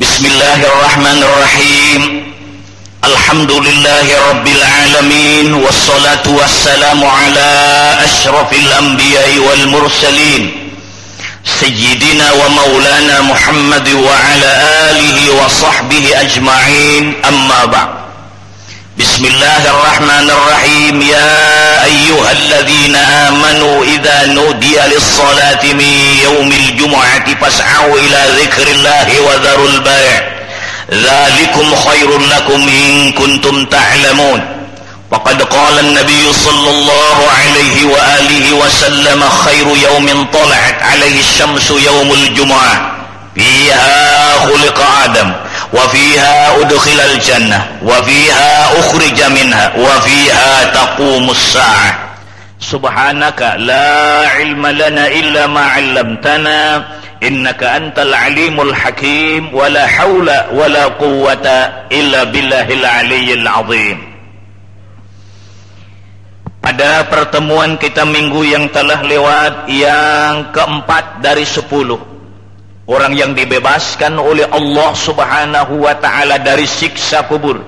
Bismillahirrahmanirrahim. Alhamdulillahi rabbil alamin, wassalatu wassalamu ala asyrafil anbiya'i wal mursalin sayyidina wa maulana Muhammad wa ala alihi wa sahbihi ajma'in, amma ba'd. Bismillahirrahmanirrahim. Ya ayyuhalladzina amanu idza nudiya lis-salati min yaumil jumu'ati fas'au ila dzikrillahi wa dzarul bai'. Dzalikum khairul lakum in kuntum ta'lamun. Faqad qala an-nabiy sallallahu alaihi wa alihi wa sallam khairu yaumin tala'at alaihi asy-syamsu yaumul jumu'ah. Fiha khuliqa Adam wa fiha udkhilal jannah wa fiha ukhrija minha wa fiha taqumus sa'ah. Subhanaka la ilma lana illa ma 'allamtana innaka antal alimul hakim wa la haula wa la quwwata illa billahil aliyyil azim. Pada pertemuan kita minggu yang telah lewat, yang keempat dari 10 orang yang dibebaskan oleh Allah subhanahu wa ta'ala dari siksa kubur,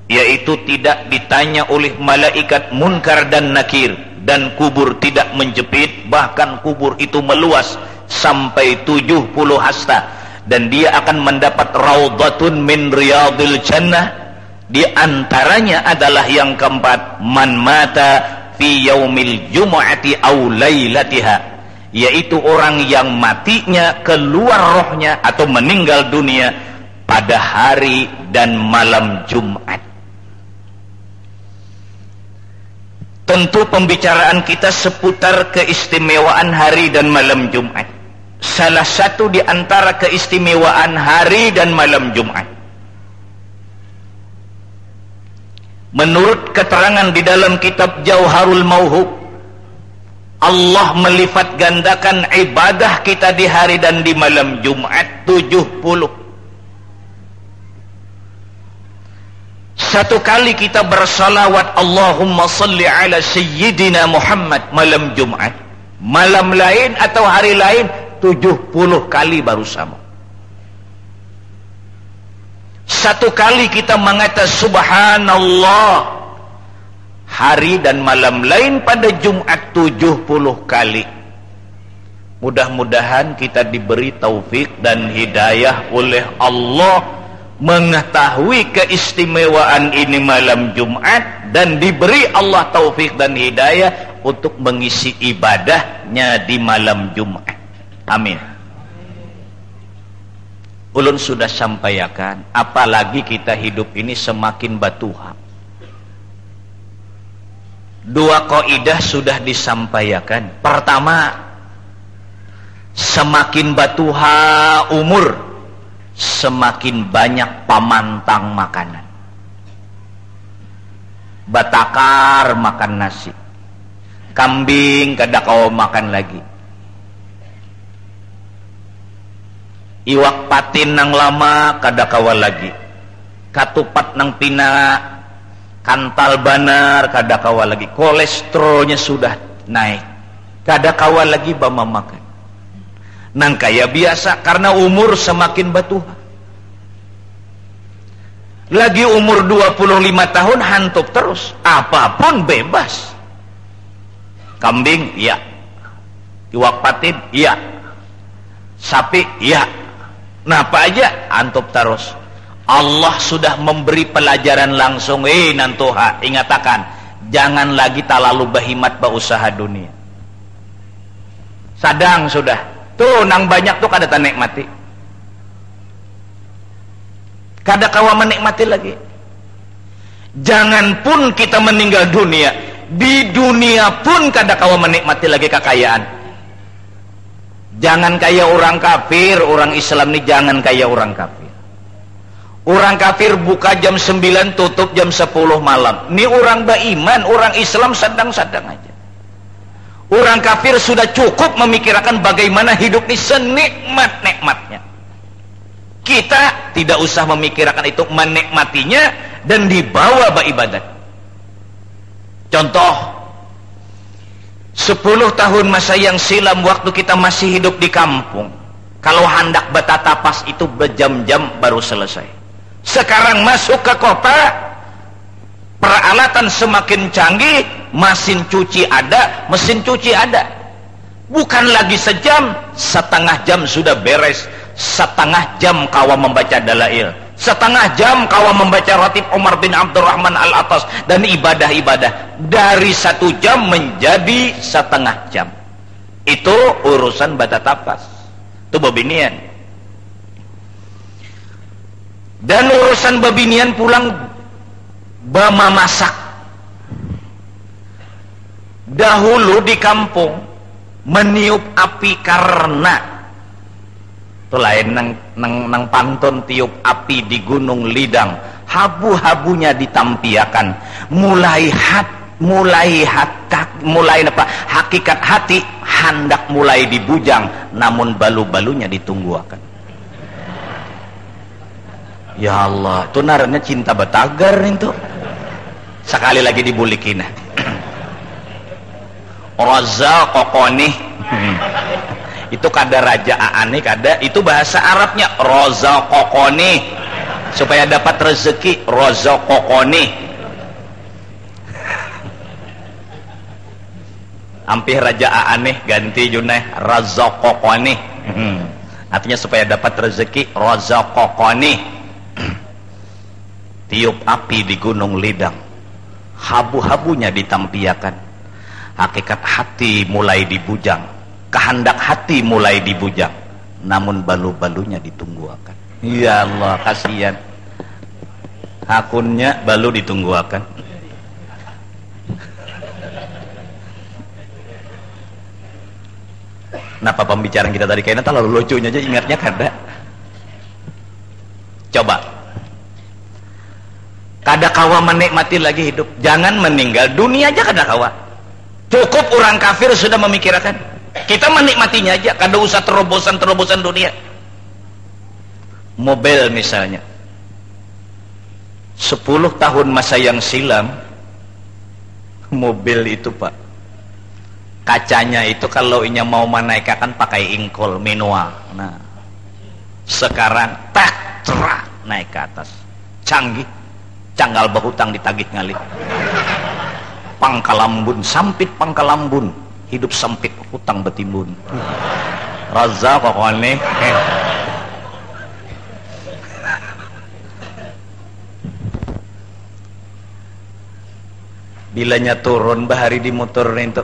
yaitu tidak ditanya oleh malaikat munkar dan nakir, dan kubur tidak menjepit, bahkan kubur itu meluas sampai 70 hasta, dan dia akan mendapat raudhatun min riyadil jannah. Di antaranya adalah yang keempat, man mata fi yaumil jumu'ati aw lailatiha, yaitu orang yang matinya keluar rohnya atau meninggal dunia pada hari dan malam Jumat. Tentu pembicaraan kita seputar keistimewaan hari dan malam Jumat. Salah satu di antara keistimewaan hari dan malam Jumat, menurut keterangan di dalam kitab Jauharul Mauhub, Allah melipat gandakan ibadah kita di hari dan di malam Jumat 70. Satu kali kita bersalawat Allahumma salli ala sayyidina Muhammad malam Jumat, malam lain atau hari lain 70 kali baru sama. Satu kali kita mengatakan subhanallah hari dan malam lain pada Jumat 70 kali. Mudah-mudahan kita diberi taufik dan hidayah oleh Allah mengetahui keistimewaan ini malam Jumat, dan diberi Allah taufik dan hidayah untuk mengisi ibadahnya di malam Jumat. Amin. Ulun sudah sampaikan, apalagi kita hidup ini semakin batuha. Dua kaidah sudah disampaikan. Pertama, semakin batuha umur, semakin banyak pamantang makanan. Batakar makan nasi, kambing kada kau makan lagi, iwak patin nang lama kada kawa lagi, katupat nang pina kantal banar kada kawa lagi, kolesterolnya sudah naik, kada kawa lagi bama makan. Nang kaya biasa karena umur semakin batuha. Lagi umur 25 tahun hantup terus, apapun bebas. Kambing iya, iwak patin iya, sapi iya, nah apa aja hantup terus. Allah sudah memberi pelajaran langsung, nantuha, ingatakan, jangan lagi terlalu berhimat berusaha dunia. Sadang sudah, tuh nang banyak tuh kada nikmati, kada kawa menikmati lagi. Jangan pun kita meninggal dunia, di dunia pun kada kawa menikmati lagi kekayaan. Jangan kaya orang kafir, orang Islam ini jangan kaya orang kafir. Orang kafir buka jam 9, tutup jam 10 malam. Ini orang beriman, orang Islam sedang-sedang aja. Orang kafir sudah cukup memikirkan bagaimana hidup ini senikmat-nikmatnya. Kita tidak usah memikirkan itu, menikmatinya dan dibawa beribadat. Contoh, 10 tahun masa yang silam waktu kita masih hidup di kampung, Kalau hendak betatapas itu berjam-jam baru selesai. Sekarang masuk ke kota, peralatan semakin canggih, mesin cuci ada, bukan lagi sejam, setengah jam sudah beres. Setengah jam kawa membaca dalail, setengah jam kawa membaca Ratib Umar bin Abdurrahman Al-Atas, dan ibadah-ibadah dari 1 jam menjadi setengah jam. Itu urusan betatapas, itu babinian. Dan urusan babinian pulang bama masak. Dahulu di kampung meniup api karena itu lain nang pantun tiup api di Gunung Lidang, habu-habunya ditampiakan, mulai hakikat hati hendak mulai dibujang, namun balu-balunya ditungguakan. Ya Allah, itu naranya cinta batagar itu. Sekali lagi dibulikin. Raza kokoni. Itu kada raja aani, kada itu bahasa Arabnya raza kokoni. Supaya dapat rezeki, raza kokoni. Ampih raja aani ganti juneh raza kokoni. Artinya supaya dapat rezeki, raza kokoni. Tiup api di Gunung Lidang, habu-habunya ditampiakan, hakikat hati mulai dibujang, kehendak hati mulai dibujang, namun balu-balunya ditungguakan. Ya Allah, kasihan akunnya balu ditungguakan. Kenapa pembicaraan kita tadi kayaknya terlalu lucunya aja ingatnya kada? Coba kada kawa menikmati lagi hidup, jangan meninggal dunia aja kada kawa. Cukup orang kafir sudah memikirkan, kita menikmatinya aja, kada usah terobosan dunia. Mobil misalnya 10 tahun masa yang silam, mobil itu Pak, kacanya itu kalau inya mau menaikkan pakai ingkol manual. Nah sekarang tak cerak naik ke atas, canggih, canggal bahutang ditagih ngalih. Pangkalambun, sampit pangkalambun, hidup sempit hutang betimbun. Raza pokoknya. Bilanya turun bahari di motor itu,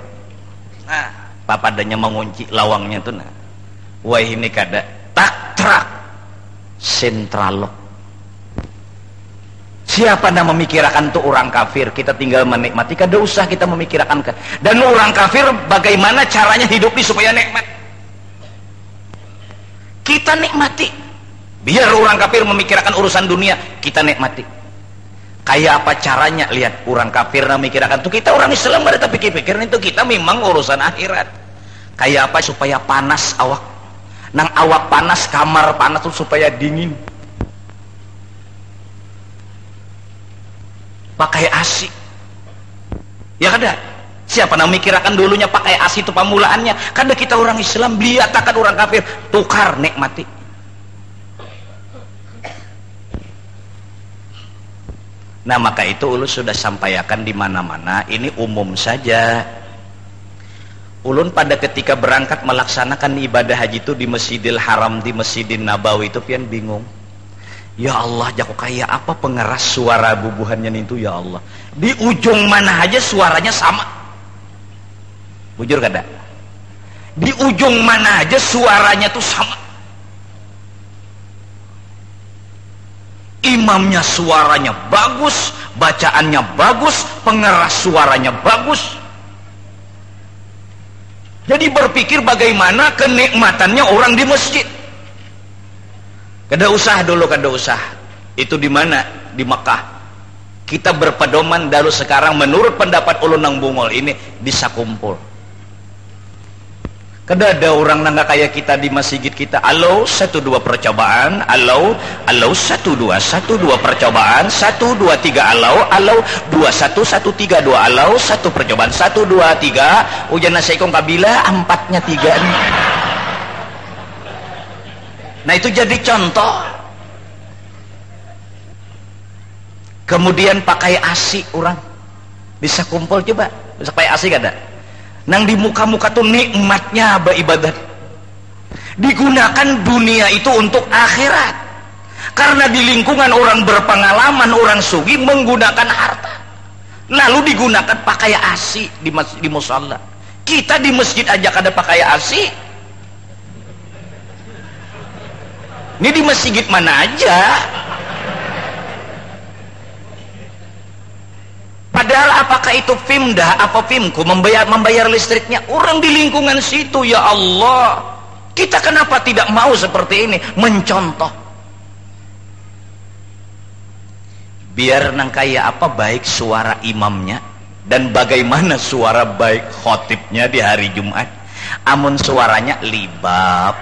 nah papadanya mengunci lawangnya tuh, nah wah ini kada tak terak sentralok. Siapa yang memikirkan tuh orang kafir, kita tinggal menikmati, kada usah kita memikirkan. Dan orang kafir bagaimana caranya hidup di supaya nikmat, kita nikmati. Biar orang kafir memikirkan urusan dunia, kita nikmati. Kayak apa caranya? Lihat orang kafir memikirkan tuh, kita orang Islam ada tapi pikiran itu kita memang urusan akhirat. Kayak apa supaya panas awak, nang awak panas, kamar panas tuh supaya dingin, pakai AC. Ya kada? Siapa yang memikirkan dulunya pakai AC itu pemulaannya? Kada kita orang Islam, liatakan orang kafir, tukar nikmati. Nah maka itu ulun sudah sampaikan di mana-mana, ini umum saja. Ulun pada ketika berangkat melaksanakan ibadah haji itu di Masjidil Haram, di Masjidil Nabawi itu pian bingung. Ya Allah, jago kayak apa pengeras suara bubuhannya itu ya Allah. Di ujung mana aja suaranya sama. Bujur kada? Di ujung mana aja suaranya tuh sama. Imamnya suaranya bagus, bacaannya bagus, pengeras suaranya bagus. Jadi berpikir bagaimana kenikmatannya orang di masjid. Kada usah dulu, kada usah. Itu di mana? Di Mekah. Kita berpedoman dulu sekarang menurut pendapat ulun nang bungol ini di Sakumpul. Kada ada orang nangga kayak kita di masjid kita. Alo 1-2 percobaan, alo 1-2 percobaan, 1-2-3 alo 2-1-1-3 2 alo 1 percobaan 1-2-3 ujian nasi ikong kabila 4-nya 3 nih. Nah itu jadi contoh. Kemudian pakai ASI orang bisa kumpul, coba bisa pakai ASI kada. Nang di muka-muka tuh nikmatnya beribadat. Digunakan dunia itu untuk akhirat. Karena di lingkungan orang berpengalaman, orang sugih menggunakan harta. Lalu digunakan pakai ASI di musalla. Kita di masjid aja kada pakai ASI. Ini di masjid mana aja. Padahal apakah itu Pemda apa Pemko membayar listriknya orang di lingkungan situ. Ya Allah, kita kenapa tidak mau seperti ini mencontoh? Biar nang kayak apa baik suara imamnya dan bagaimana suara baik khotibnya di hari Jumat. Amun suaranya libab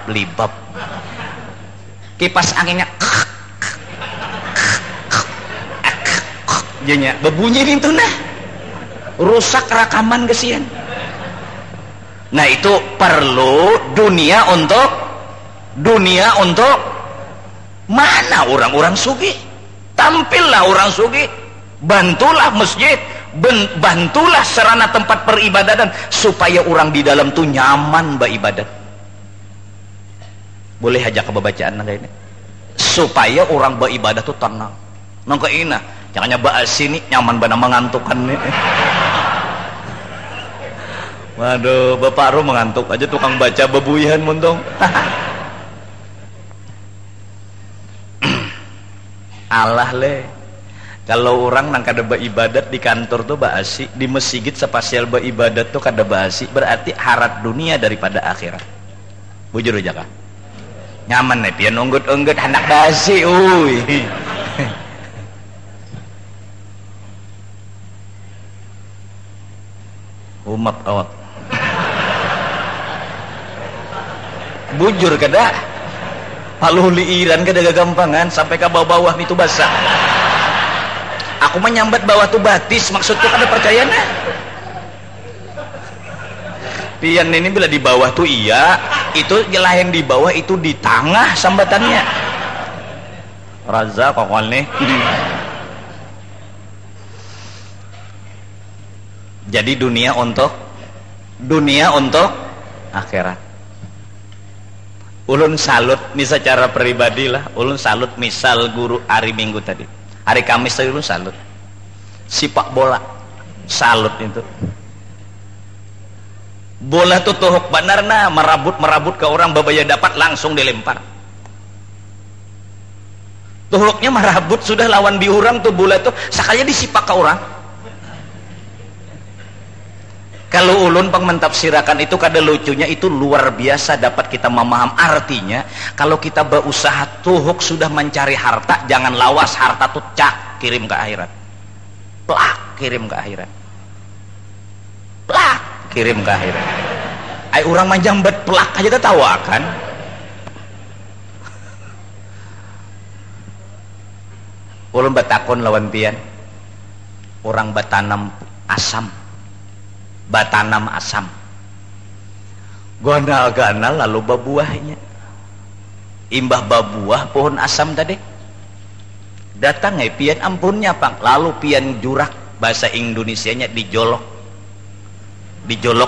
kipas anginnya jenya bebunyi itu nah rusak rekaman kesian. Nah itu perlu dunia untuk mana orang-orang sugih. Tampillah orang sugih, bantulah masjid, bantulah sarana tempat peribadatan supaya orang di dalam tuh nyaman beribadat. Boleh aja ke bacaan ini supaya orang beribadah tuh tenang. Nangka ina jangannya bahas sini nyaman bana mengantukkan nih. Waduh, bapak ru mengantuk aja tukang baca bebuihan muntong. Allah le, kalau orang nang kada beribadat di kantor tuh baasi, di masjid spasial beribadat tuh kada baasi, berarti harap dunia daripada akhirat. Bujur aja kah? Nyaman nih, pian unggut anak basi, uy. Umat awak. Bujur kada? Paluh liiran kada gagampangan sampai ke bawah-bawah itu basah. Aku menyambat bawah tuh batis, maksudku kada percaya nah. Pian ini bila di bawah tuh iya, itu jelah yang di bawah itu di tengah sambatannya. Raza kokol nih. Jadi dunia untuk akhirat. Ulun salut nih secara pribadi lah. Ulun salut misal guru hari Minggu tadi, hari Kamis tadi ulun salut. Sipak bola, salut itu. Bola tuh tuhuk benar nah merabut ke orang babaya dapat langsung dilempar. Tuhuknya merabut sudah lawan di orang tuh bola tuh sakanya disipak ke orang. Kalau ulun pang mentafsirakan itu kada lucunya itu luar biasa dapat kita memaham artinya. Kalau kita berusaha tuhuk sudah mencari harta, jangan lawas harta tuh cak kirim ke akhirat, plak kirim ke akhirat, plak kirim ke akhirat. Ay orang manjambat plak aja tak tahu akan. Ulun batakon lawan pian, orang batanam asam. Batanam asam ganal-ganal lalu babuahnya imbah babuah pohon asam tadi datang pian ampunnya pang lalu pian jurak bahasa Indonesianya dijolok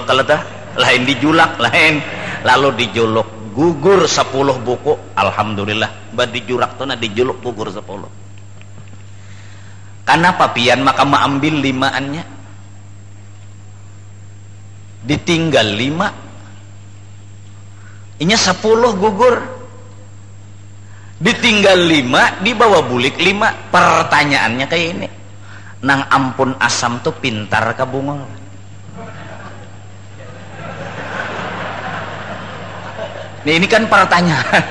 kalau dah lain dijulak lain lalu dijolok gugur 10 buku alhamdulillah bah dijurak tuh dijolok gugur 10. Kenapa pian maka mengambil limaannya ditinggal 5 inya 10 gugur ditinggal 5 dibawa bulik 5. Pertanyaannya kayak ini, nang ampun asam tuh pintar ka bungol? Nih ini kan pertanyaan.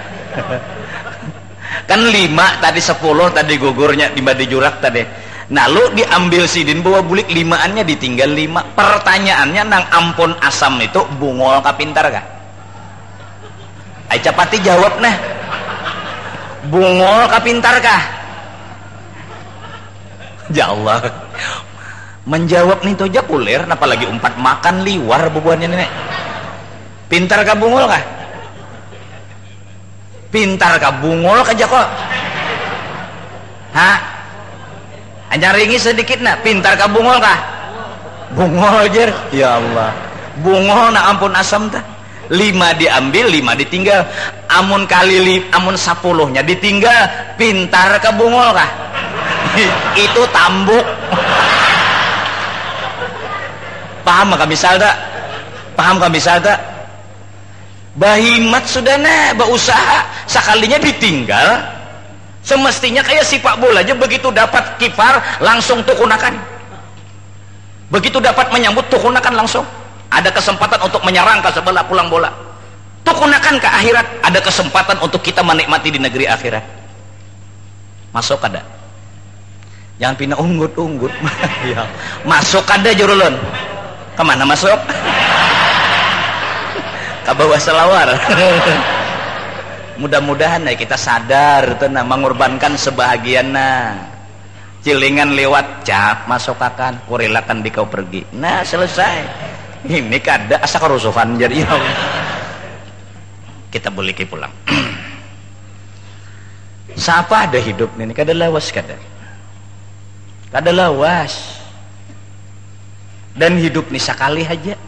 Kan 5 tadi 10 tadi gugurnya di jurak tadi. Nah lu diambil sidin bawa bulik 5-annya ditinggal 5. Pertanyaannya nang ampun asam itu bungol ka pintar kah? Ay capati jawab nah. Bungol ka pintar kah? Ya Allah. Menjawab nih toja puler apalagi umpat makan liwar bubuannya nenek. Pintar ka bungol kah? Pintar ka bungol ka kok. Hah? Hanya ringi sedikit na, pintar ka bungol ka? Bungol jer. Ya Allah. Bungol na ampun asam tah. 5 diambil, 5 ditinggal. Amun kali amun 10-nya ditinggal, pintar ka bungol ka? Itu tambuk. Paham ka misal tak? Paham ka misal tak? Bahimat sudah na berusaha, sekalinya ditinggal. Semestinya kayak sepak bola aja, begitu dapat kipar langsung tukunakan, begitu dapat menyambut tukunakan langsung. Ada kesempatan untuk menyerang ke sebelah pulang bola, tukunakan ke akhirat. Ada kesempatan untuk kita menikmati di negeri akhirat. Masuk ada, jangan pindah unggut-unggut. Ya. Masuk ada jurulun, kemana masuk? Ke bawah selawar. Mudah-mudahan ya kita sadar tenang mengorbankan sebahagian cilingan lewat cap masuk akan kurelakan di kau pergi. Nah selesai. Ini kada asa kerusuhan jadi ya. Kita boleh pulang. Siapa ada hidup ini kada lawas kada lawas. Dan hidup nih sekali aja.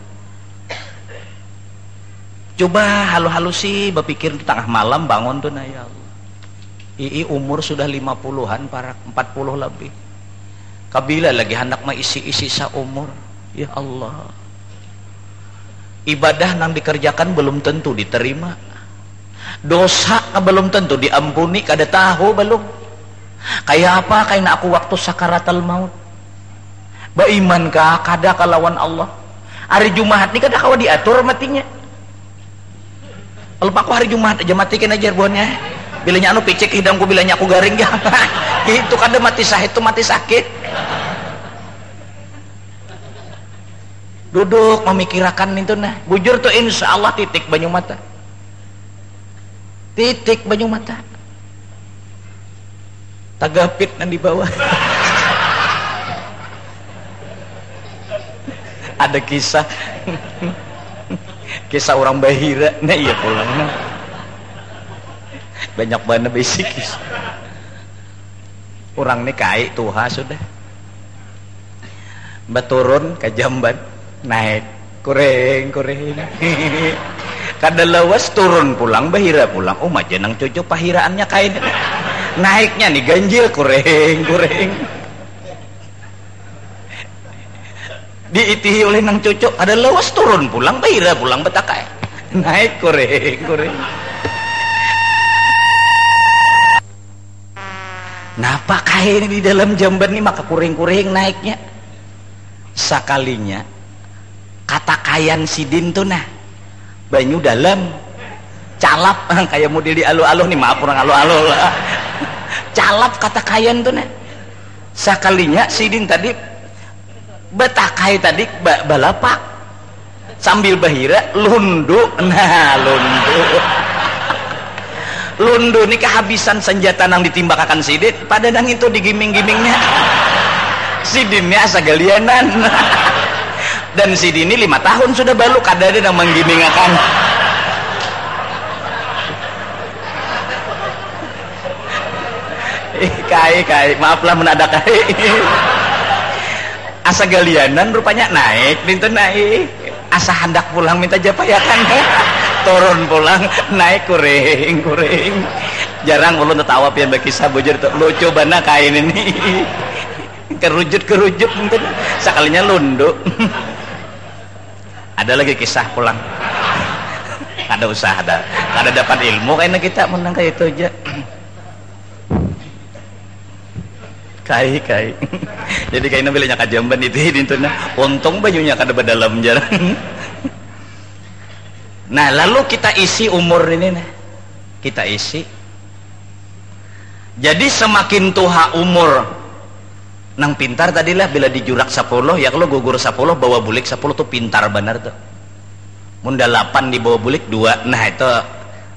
Coba halus-halus sih berpikir di tengah malam bangun tuh nah ya Allah. Umur sudah 50-an, para 40 lebih. Kabila lagi hendak isi-isi saumur. Ya Allah. Ibadah nang dikerjakan belum tentu diterima. Dosa belum tentu diampuni, kada tahu belum. Kayak apa kayak aku waktu sakaratul maut. Baiman kah kada kalawan Allah. Hari Jumat ni kada kawa diatur matinya. Kalau aku hari Jumat aja matikan aja buahnya. Bilanya anu picek hidangku, bilanya aku garing ya. Itu kada mati sah itu mati sakit. Duduk memikirkan itu nah. Bujur tuh insya Allah titik banyu mata. Titik banyu mata. Tagapit nan di bawah. Ada kisah. Kisah orang bahira, nah iya pulang banyak banget basic orang nih kai tuha sudah baturun ke Jamban naik kureng kada lawas turun pulang bahira pulang majenang cucu pahiraannya kain naiknya nih ganjil kureng diitihi oleh nang cucu ada lawas turun pulang bahira pulang betakai naik kureng napa kain di dalam Jamban ini maka kureng naiknya sakalinya kata kayan sidin tuh nah banyu dalam calap kayak model di alu-aluh nih maaf orang alu-aluh calap kata kayan tuh nah sakalinya sidin tadi betakai tadi balapak sambil bahira lundu nah lundu ini kehabisan senjata nang ditimbakakan sidin pada nang itu digiming-gimingnya sidinnya asa galianan dan sidin ini 5 tahun sudah balu kada ada nang menggimingakan kai maaflah menadak kai asa galianan rupanya naik pintu naik asa hendak pulang minta japayakan turun pulang naik kureng jarang ulun tertawa pian bakisah bujur tuh lucu bana kain ini kerujut mungkin sekalinya lunduk ada lagi kisah pulang ada usaha ada dapat ilmu kayaknya kita menang kayak itu aja kai jadi kayaknya bilanya ke Jamban itu untung bajunya kada berdalam jarang. Nah lalu kita isi umur ini nah kita isi jadi semakin tua umur nang pintar tadilah bila dijurak 10 ya kalau gugur 10 bawa bulik 10 tuh pintar benar tuh munda 8 di bawah bulik 2 nah itu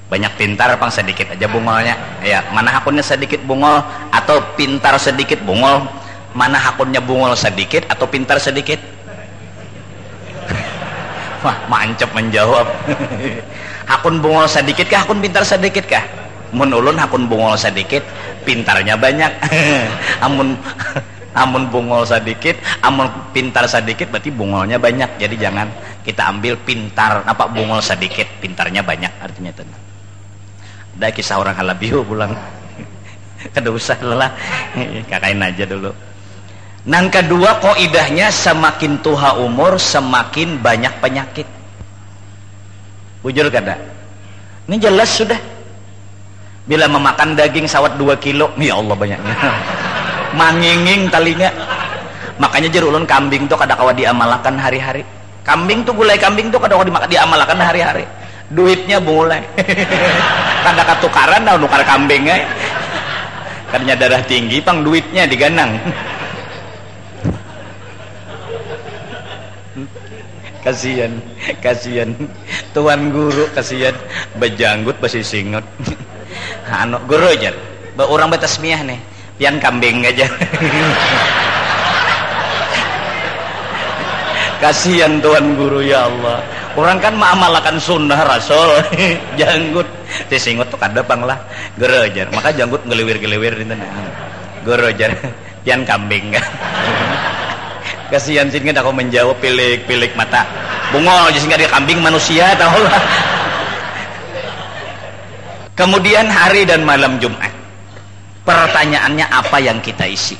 banyak pintar pang sedikit aja bungolnya ya mana hakunnya sedikit bungol atau pintar sedikit bungol mana hakunnya bungol sedikit atau pintar sedikit wah mancep menjawab hakun bungol sedikit kah hakun pintar sedikit kah mun ulun hakun bungol sedikit pintarnya banyak. amun bungol sedikit, amun pintar sedikit berarti bungolnya banyak. Jadi jangan kita ambil pintar apa bungol sedikit pintarnya banyak, artinya itu. Ada kisah orang halabiu pulang. Kada usah lelah, kakain aja dulu. Nang kedua kaidahnya, semakin tua umur semakin banyak penyakit. Bujur kada? Ini jelas sudah. Bila memakan daging sawat 2 kilo, ya Allah banyaknya. Manginging talinya. Makanya jer ulun kambing tuh kada kawa diamalkan hari-hari. Kambing tuh gulai kambing tuh kada kawa diamalkan hari-hari. Duitnya boleh. Kada katukaran dah nukar kambing eh. Karena darah tinggi pang duitnya diganang. Kasihan tuan guru, kasihan bejanggut besi singot. Anu guru aja orang betasmiah nih pian kambing aja. Kasihan tuan guru, ya Allah, orang kan mengamalkan sunnah rasul. Janggut disingot tuh kada bang lah guru aja, maka janggut ngeliwir-ngeliwir itu nah guru aja pian kambing. Kasihan sih nggak aku menjawab pilik mata bungol jadi nggak dia kambing manusia tahu lah. Kemudian hari dan malam Jumat, pertanyaannya apa yang kita isi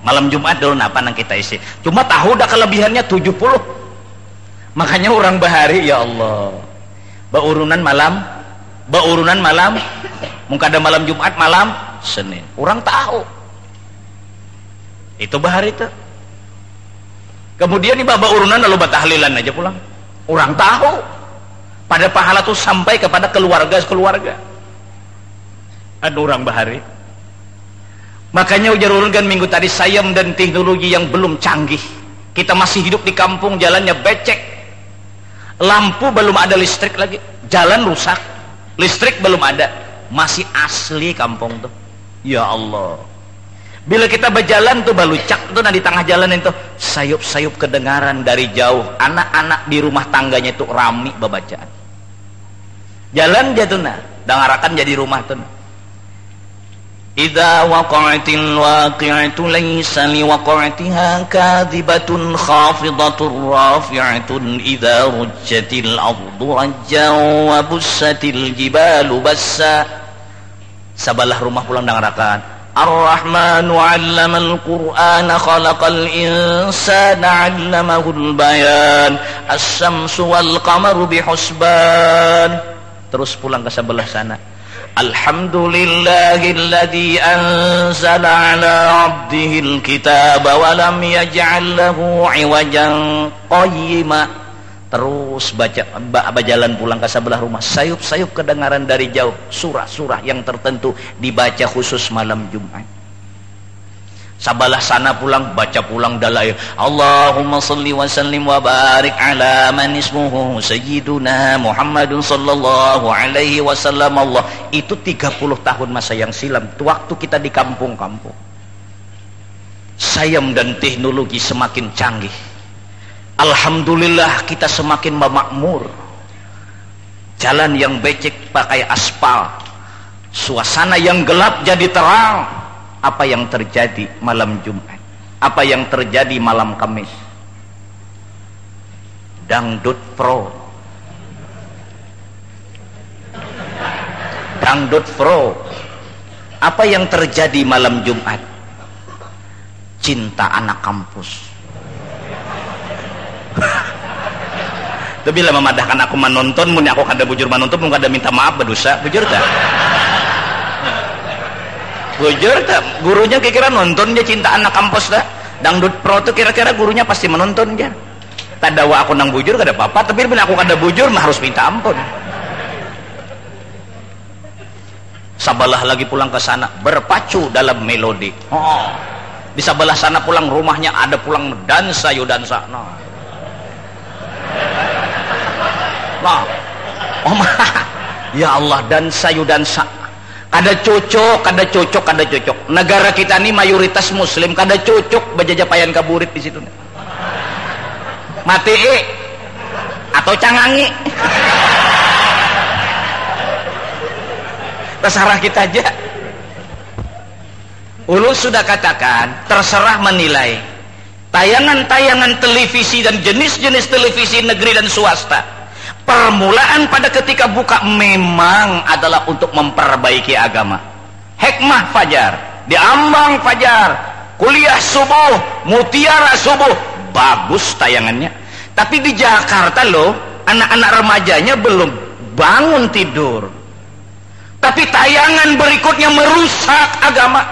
malam Jumat dulu, apa yang kita isi? Cuma tahu dah kelebihannya 70. Makanya orang bahari, ya Allah, baurunan malam mungkin ada malam Jumat, malam Senin, orang tahu itu bahari itu. Kemudian nih baba urunan lalu batahlilan aja pulang. Orang tahu pada pahala tuh sampai kepada keluarga. Ada orang bahari. Makanya ujar ulun kan minggu tadi, sayam dan teknologi yang belum canggih. Kita masih hidup di kampung, jalannya becek. Lampu belum ada, listrik lagi. Jalan rusak, listrik belum ada. Masih asli kampung tuh. Ya Allah. Bila kita berjalan tuh balucak tuh, nah di tengah jalan itu sayup-sayup kedengaran dari jauh. Anak-anak di rumah tangganya itu rami babacaan. Jalan dia tuh nah, dengarakan jadi rumah tuh. Idza waqa'atil waqi'atu laysa liwaqa'atiha kadhibatun khafidatur rafi'atun idza rujjatil ardu rajjan wa bussatil jibalu bassa. Sabalah rumah pulang dengarakan. Ar-Rahmanu 'allamal Qur'ana khalaqal insana 'allamahul bayan asy-syamsu wal qamaru bihusban. Terus pulang ke sebelah sana. Alhamdulillahilladzi anzala 'ala 'abdihil kitaba wa lam yaj'al lahu 'iwajan qayyima. Terus baca jalan pulang ke sebelah rumah, sayup-sayup kedengaran dari jauh surah-surah yang tertentu dibaca khusus malam Jumat. Sabalah sana pulang, baca pulang dalail. Allahumma salli wa sallim wa barik ala man ismuhu sayyiduna Muhammadun sallallahu alaihi wasallam. Allah, itu 30 tahun masa yang silam, waktu kita di kampung-kampung. Sayam dan teknologi semakin canggih. Alhamdulillah kita semakin memakmur. Jalan yang becek pakai aspal, suasana yang gelap jadi terang. Apa yang terjadi malam Jumat? Apa yang terjadi malam Kamis? Dangdut pro. Apa yang terjadi malam Jumat? Cinta anak kampus. Tapi bila memadahkan aku menonton, mun aku kada bujur menonton, mun kada minta maaf berdosa, bujur tak? Bujur tak? Gurunya kira-kira nonton dia cinta anak kampus tak? Dangdut pro tuh kira-kira gurunya pasti menonton dia. Tadawa aku nang bujur kada apa-apa, tapi bila aku kada bujur mah harus minta ampun. Sabalah lagi pulang ke sana, berpacu dalam melodi. Oh, di sebelah sana pulang rumahnya ada pulang dansa yudansa. Nah, ya Allah, dansa yudansa. Kada cocok. Negara kita ini mayoritas Muslim, kada cocok bajajapayan kaburit di situ. Mati atau cangangi. terserah kita aja. Ulu sudah katakan, terserah menilai tayangan-tayangan televisi dan jenis-jenis televisi negeri dan swasta. Permulaan pada ketika buka memang adalah untuk memperbaiki agama. Hikmah Fajar, Diambang Fajar, Kuliah Subuh, Mutiara Subuh, bagus tayangannya. Tapi di Jakarta loh, anak-anak remajanya belum bangun tidur, tapi tayangan berikutnya merusak agama,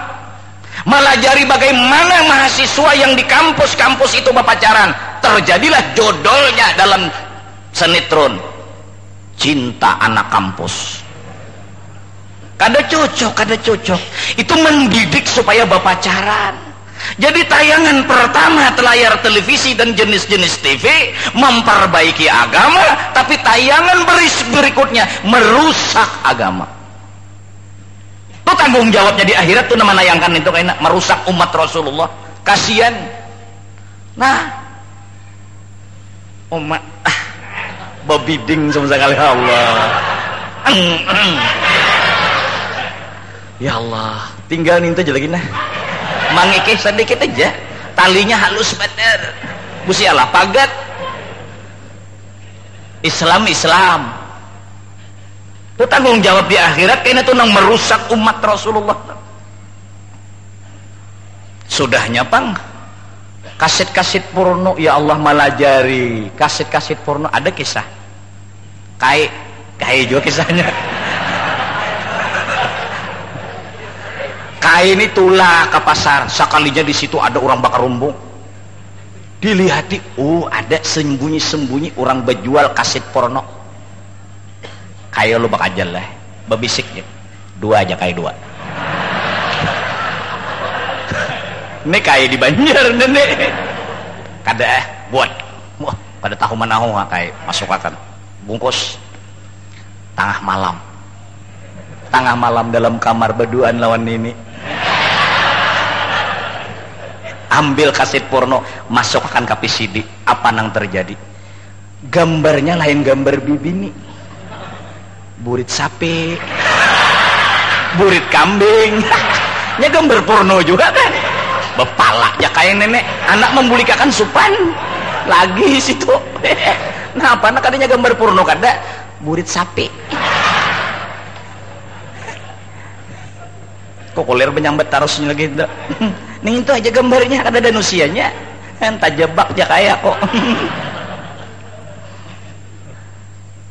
melajari bagaimana mahasiswa yang di kampus-kampus itu berpacaran. Terjadilah judulnya dalam sinetron Cinta Anak Kampus. Kada cocok itu mendidik supaya berpacaran. Jadi tayangan pertama layar televisi dan jenis-jenis TV memperbaiki agama, tapi tayangan berikutnya merusak agama. Itu tanggung jawabnya di akhirat tuh, nama nayangkan itu kayak merusak umat Rasulullah. Kasihan. Nah, umat bebiding sekali Allah. Ya Allah, tinggal nintu aja lagi nah. Mangikih sedikit aja, talinya halus bener. Busialah pagat. Islam. Itu tanggung jawab di akhirat kayaknya tuh nang merusak umat Rasulullah. Sudahnya pang kaset-kaset porno, ya Allah malajari kaset-kaset porno. Ada kisah kai juga kisahnya. Kai ini tulah ke pasar, sekalinya di situ ada orang bakar rumbung. Dilihati, ada sembunyi-sembunyi orang berjual kaset porno. Kayak lu bak aja lah, bebisik ya. 2 aja, kayak 2. Ini kayak di Banjar nenek. Kada buat, kada tahu manahu kayak masukkan bungkus. Tengah malam dalam kamar berduaan lawan ini. Ambil kaset porno, masukkan ke PCD. Apa nang terjadi? Gambarnya lain gambar bibi nih. Burit sapi, burit kambing. Nya gambar porno juga kan. Bepala ya kayak nenek. Anak membulikakan supan. Lagi situ. Nah apa nak adanya gambar porno kada? Burit sapi. Kok koler menyambat tarusnya lagi enggak? Nih itu aja gambarnya, ada danusianya. Entah jebak aja kayak kok.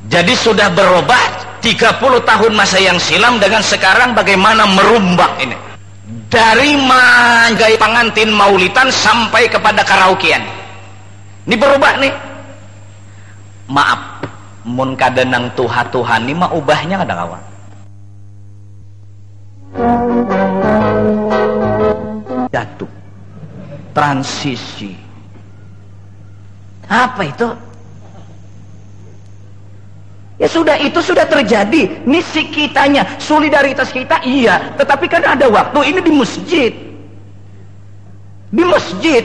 Jadi sudah berubah 30 tahun masa yang silam dengan sekarang bagaimana merombak ini. Dari manggai pangantin maulitan sampai kepada karaokean. Ini berubah nih. Maaf, mun kadenang tuha-tuhan ini mah ubahnya kada kawan. Jatuh, transisi. Apa itu? Ya sudah, itu sudah terjadi. Misi kitanya, solidaritas kita iya, tetapi kan ada waktu ini di masjid. Di masjid.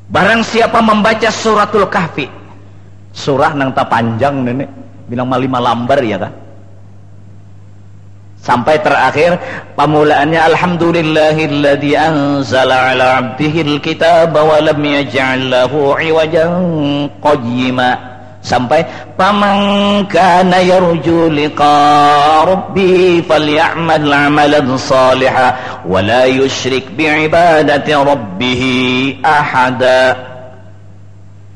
Barang siapa membaca suratul kahfi, surah nang tak panjang nenek, bilang 5 lambar ya kan? Sampai terakhir pemulaannya alhamdulillahilladzi anzala ala 'abdihil kitaba wa lam yaj'al lahu 'iwajan qayyima sampai faman kana yarju liqa rabbi falyamal 'amalan shalihan wa la yusyrik bi'ibadati rabbih ahada.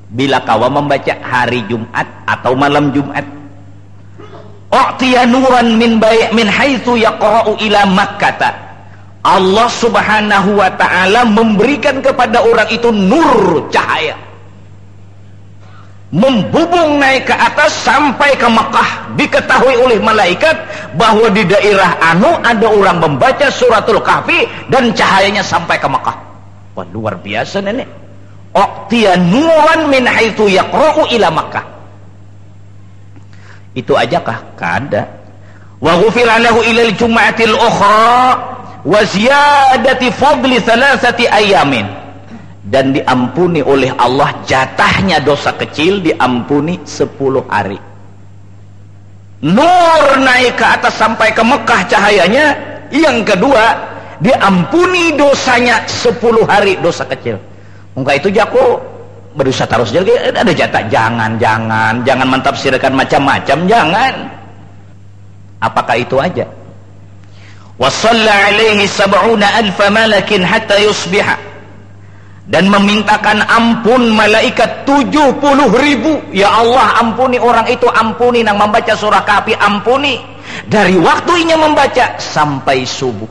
Bila kau membaca hari Jumat atau malam Jumat, u'tiya nuran min haitsu yaqra'u ila Makkah. Allah Subhanahu wa taala memberikan kepada orang itu nur, cahaya. Membubung naik ke atas sampai ke Makkah. Diketahui oleh malaikat bahwa di daerah anu ada orang membaca suratul kahfi dan cahayanya sampai ke Makkah. Wah, luar biasa nenek. U'tiya nuran min haitsu yaqra'u ila Makkah. Itu aja kah? Kada. Wa ghufira lahu ilal jum'atil ukhra wa ziyadati fadli 3 ayamin. Dan diampuni oleh Allah jatahnya dosa kecil diampuni 10 hari. nur naik ke atas sampai ke Mekah cahayanya. Yang kedua, diampuni dosanya 10 hari dosa kecil. Muka itu jago berdosa terus, jadi ada jatah. Jangan mentafsirkan macam-macam, jangan. Apakah itu aja? Wa shalla alaihi 70,000 malakin hatta yusbiha, dan memintakan ampun malaikat 70.000. Ya Allah, ampuni orang itu, ampuni nang membaca surah Kahfi, ampuni dari waktunya membaca sampai subuh.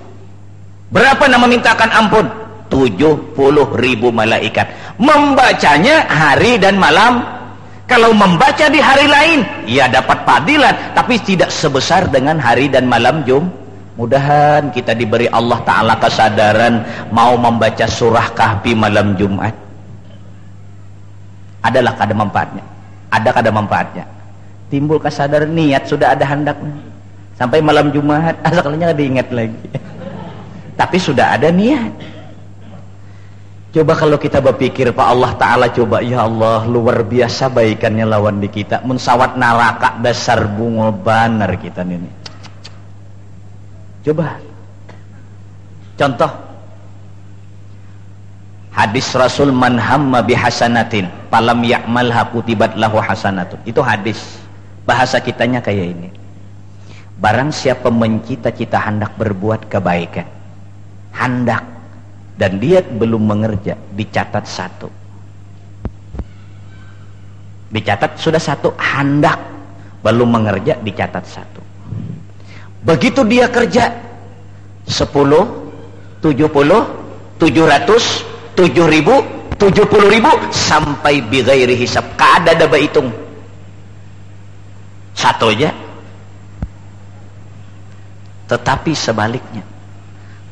Berapa nang memintakan ampun? 70.000 malaikat. Membacanya hari dan malam. Kalau membaca di hari lain, ya dapat fadilat, tapi tidak sebesar dengan hari dan malam Mudahan kita diberi Allah Ta'ala kesadaran mau membaca surah Kahfi malam Jumat. Adalah kada manfaatnya. Ada kada manfaatnya. Timbul kesadaran, niat sudah ada hendaknya. Sampai malam Jumat, asalnya kada ingat lagi. Tapi sudah ada niat. Coba kalau kita berpikir, Pak Allah Ta'ala coba, ya Allah luar biasa baikannya lawan di kita. Mensawat neraka dasar bunga banar kita ini. Coba. Contoh. Hadis Rasul, man hamma bihasanatin falam ya'malha kutibat lahu hasanatun. Itu hadis. Bahasa kitanya kayak ini. Barang siapa mencita-cita hendak berbuat kebaikan, hendak, dan dia belum mengerja, dicatat 1. Dicatat sudah 1. Hendak, belum mengerja, dicatat 1. Begitu dia kerja 10, 70, 700, 7.000, 70.000 sampai bighairi hisab, kada ada hitung. 1 aja. Tetapi sebaliknya,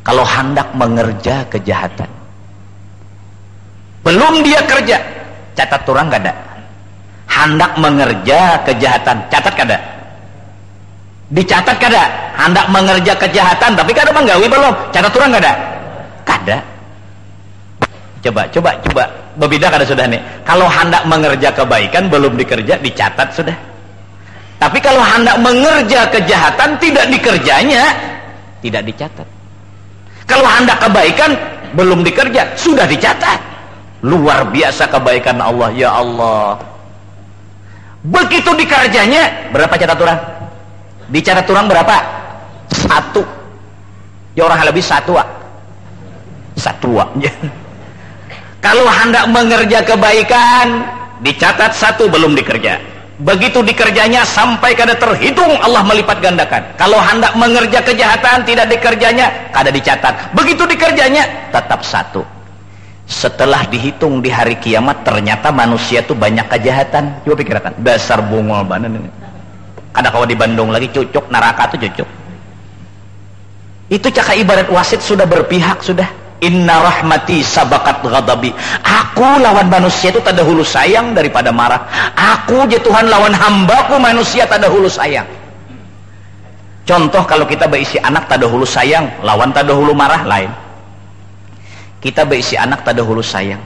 kalau hendak mengerja kejahatan, belum dia kerja, catat turang kada. Hendak mengerja kejahatan, catat kada. Dicatat kada. Hendak mengerja kejahatan, tapi kada menggawi belum, catat turang kada. Kada. Coba. Berbeda kada sudah nih. Kalau hendak mengerja kebaikan belum dikerja, dicatat sudah. Tapi kalau hendak mengerja kejahatan tidak dikerjanya, tidak dicatat. Kalau hendak kebaikan belum dikerja, sudah dicatat. Luar biasa kebaikan Allah, ya Allah. Begitu dikerjanya, berapa catat orang? Dicatat orang berapa? 1. Ya orang lebih 1. 1. Kalau hendak mengerja kebaikan, dicatat 1, belum dikerja. Begitu dikerjanya sampai kada terhitung, Allah melipat gandakan. Kalau hendak mengerja kejahatan tidak dikerjanya, kada dicatat. Begitu dikerjanya tetap 1. Setelah dihitung di hari kiamat, ternyata manusia itu banyak kejahatan. Coba pikirkan, dasar bungol banan ini. Kada kalau di Bandung lagi cucuk, neraka itu cucuk. Itu cakap ibarat wasit sudah berpihak sudah. Inna rahmati sabakat ghadabi. Aku lawan manusia itu tak dahulu sayang daripada marah. Aku je Tuhan lawan hambaku manusia tak dahulu sayang. Contoh kalau kita berisi anak tak dahulu sayang, lawan tak dahulu marah lain. Kita berisi anak tak dahulu sayang.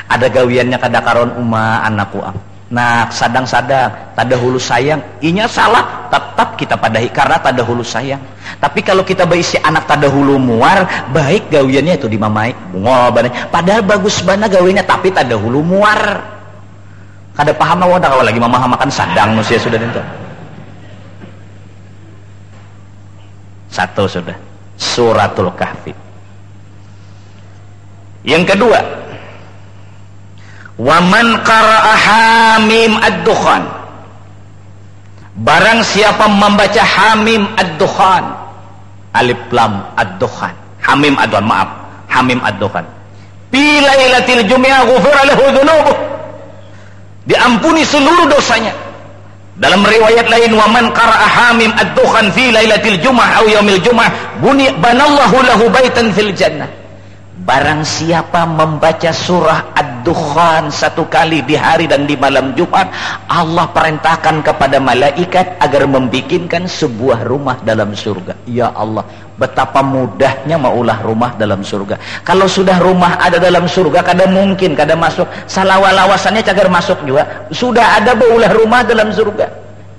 Ada gawiannya kada karon uma anakku am. Nah sadang-sadang tak dahulu sayang, inya salah tetap kita padahi karena tak dahulu sayang. Tapi kalau kita berisi anak tak dahulu muar, baik gawiannya itu dimamai bungol banyak. Padahal bagus banget gawiannya, tapi tak dahulu muar. Kada paham awak kalau lagi mamah makan sadang manusia sudah tentu. 1 sudah Suratul Kahfi. Yang kedua, waman qara'a Hamim ad-Dukhan, barang siapa membaca Hamim ad-Dukhan, alif lam ad-Dukhan, Hamim ad-Dukhan, maaf, Hamim ad-Dukhan, fi lailatil jum'ah ghufira lahu dzunubuh, diampuni seluruh dosanya. Dalam riwayat lain, waman qara'a Hamim ad-Dukhan fi lailatil jum'ah aw yaumil jum'ah banallahu lahu baitan fil jannah. Barang siapa membaca surah Ad-Dukhan 1 kali di hari dan di malam Jumat, Allah perintahkan kepada malaikat agar membikinkan sebuah rumah dalam surga. Ya Allah, betapa mudahnya maulah rumah dalam surga. Kalau sudah rumah ada dalam surga, kada mungkin kada masuk. Salawalawasannya cagar masuk juga. Sudah ada baulah rumah dalam surga.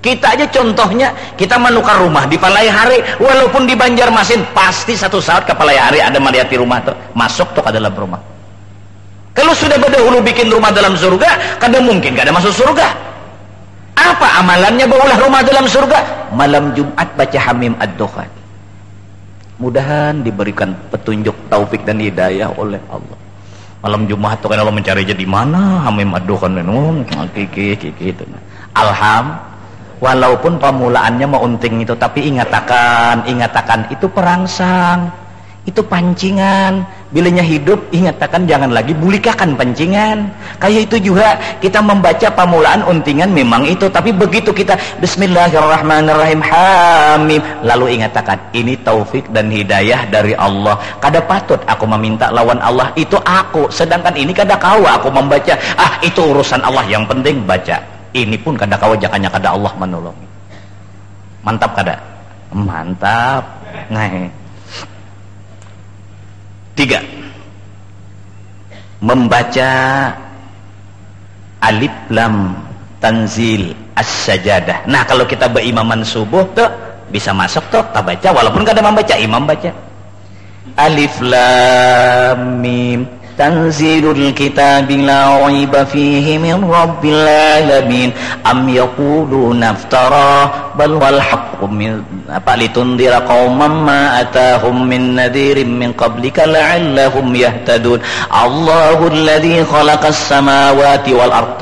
Kita aja contohnya, kita menukar rumah di Palaiare, walaupun di Banjarmasin, pasti satu saat ke Palaiare ada melihat rumah tuh, masuk tuh ke dalam rumah. Kalau sudah berdahulu bikin rumah dalam surga, kadang mungkin gak ada masuk surga. Apa amalannya bawalah rumah dalam surga? Malam Jumat baca Hamim Ad-Dukhan. Mudahan diberikan petunjuk, taufik dan hidayah oleh Allah. Malam Jumat tuh kan Allah mencari jadi mana Hamim Ad-Dukhan gitu. Alhamdulillah. Walaupun pemulaannya mau unting itu, tapi ingatakan itu perangsang, itu pancingan. Bilanya hidup, ingatakan jangan lagi bulikakan pancingan. Kayak itu juga kita membaca pemulaan untingan memang itu, tapi begitu kita Bismillahirrahmanirrahim Hamim, lalu ingatakan ini taufik dan hidayah dari Allah. Kada patut aku meminta lawan Allah, itu aku. Sedangkan ini kada kau aku membaca, itu urusan Allah, yang penting baca. Ini pun kada kawajakannya kada Allah menolong. Mantap kada? Mantap. Nah. 3. Membaca Alif Lam Tanzil As-Sajadah. Nah, kalau kita berimaman subuh tuh bisa masuk tuh kita baca walaupun kada membaca, imam baca. Alif Lam Mim Tanzilul kitabi la raiba fihi min rabbil alamin am yaquluna iftara bal wal haqqu min litundira qauman ma atahum min nadhirin min qablika la'allahum yahtadun. Allahu alladhi khalaqas samawati wal ard.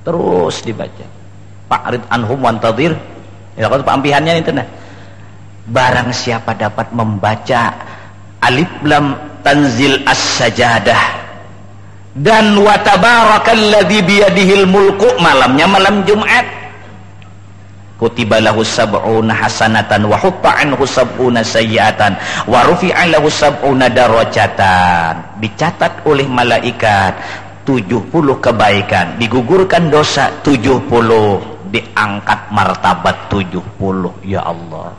Terus dibaca. Fa'rid anhum wantadhir. Ya kalau pampihannya itu nah. Barang siapa dapat membaca Alif Lam Tanzil As-Sajadah dan wa tabarakalladzi biyadihil mulku, malamnya malam Jumat, kutiba lahu sab'una hasanatan wa hutta anhu sab'una sayyi'atan wa rufi'a lahu sab'una darajatan. Dicatat oleh malaikat 70 kebaikan, digugurkan dosa 70, diangkat martabat 70. Ya Allah.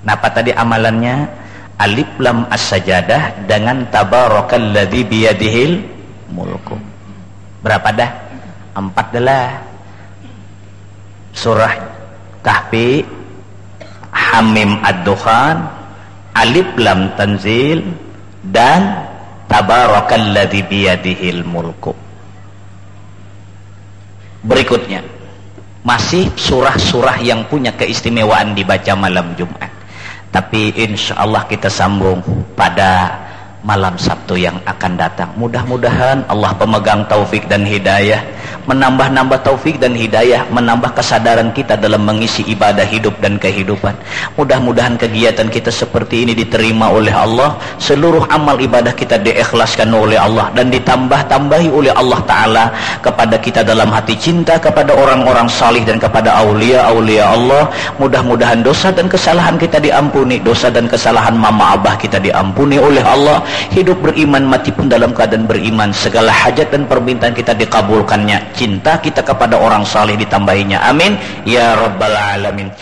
Napa tadi amalannya? Alif Lam As-Sajadah dengan tabarakalladzi biyadihil mulku. Berapa dah? 4 adalah surah Kahfi, Hamim Ad-Dukhan, Alif Lam Tanzil, dan tabarakalladzi biyadihil mulku. Berikutnya masih surah-surah yang punya keistimewaan dibaca malam Jumat. Tapi insya Allah kita sambung pada malam Sabtu yang akan datang. Mudah-mudahan Allah pemegang taufik dan hidayah, menambah-nambah taufik dan hidayah, menambah kesadaran kita dalam mengisi ibadah hidup dan kehidupan. Mudah-mudahan kegiatan kita seperti ini diterima oleh Allah, seluruh amal ibadah kita diikhlaskan oleh Allah dan ditambah-tambahi oleh Allah Ta'ala kepada kita dalam hati cinta kepada orang-orang salih dan kepada aulia-aulia Allah. Mudah-mudahan dosa dan kesalahan kita diampuni, dosa dan kesalahan mama abah kita diampuni oleh Allah. Hidup beriman, mati pun dalam keadaan beriman. Segala hajat dan permintaan kita dikabulkannya. Cinta kita kepada orang saleh ditambahinya. Amin ya rabbal alamin.